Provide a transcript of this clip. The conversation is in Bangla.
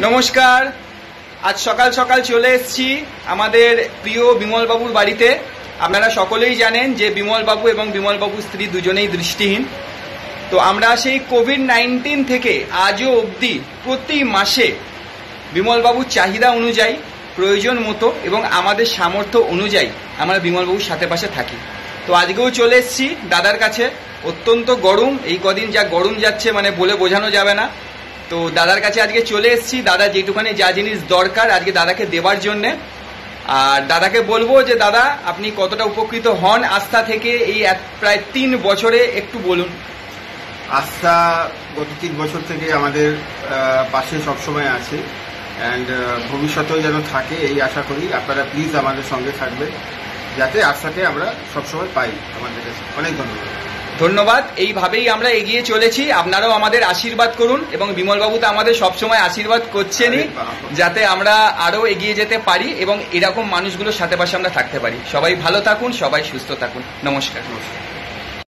নমস্কার। আজ সকাল সকাল চলে এসেছি আমাদের প্রিয় বিমলবাবুর বাড়িতে। আপনারা সকলেই জানেন যে বিমলবাবু এবং বিমলবাবুর স্ত্রী দুজনেই দৃষ্টিহীন। তো আমরা সেই কোভিড-19 থেকে আজও অবধি প্রতি মাসে বিমলবাবুর চাহিদা অনুযায়ী, প্রয়োজন মতো এবং আমাদের সামর্থ্য অনুযায়ী আমরা বিমলবাবুর সাথে পাশে থাকি। তো আজকেও চলে এসেছি দাদার কাছে। অত্যন্ত গরম, এই কদিন যা গরম যাচ্ছে মানে বলে বোঝানো যাবে না। তো দাদার কাছে আজকে চলে এসেছি, দাদা যেটুখানি যা জিনিস দরকার আজকে দাদাকে দেবার জন্যে। আর দাদাকে বলবো যে দাদা আপনি কতটা উপকৃত হন আস্থা থেকে এই প্রায় 3 বছরে, একটু বলুন। আস্থা গত 3 বছর থেকে আমাদের পাশে সবসময় আছে অ্যান্ড ভবিষ্যতেও যেন থাকে এই আশা করি। আপনারা প্লিজ আমাদের সঙ্গে থাকবেন যাতে আস্থাকে আমরা সবসময় পাই। আমাদের কাছে অনেক ধন্যবাদ। ধন্যবাদ। এইভাবেই আমরা এগিয়ে চলেছি, আপনারাও আমাদের আশীর্বাদ করুন এবং বিমলবাবু তো আমাদের সবসময় আশীর্বাদ করছেনই, যাতে আমরা আরও এগিয়ে যেতে পারি এবং এরকম মানুষগুলোর সাথে পাশে আমরা থাকতে পারি। সবাই ভালো থাকুন, সবাই সুস্থ থাকুন। নমস্কার।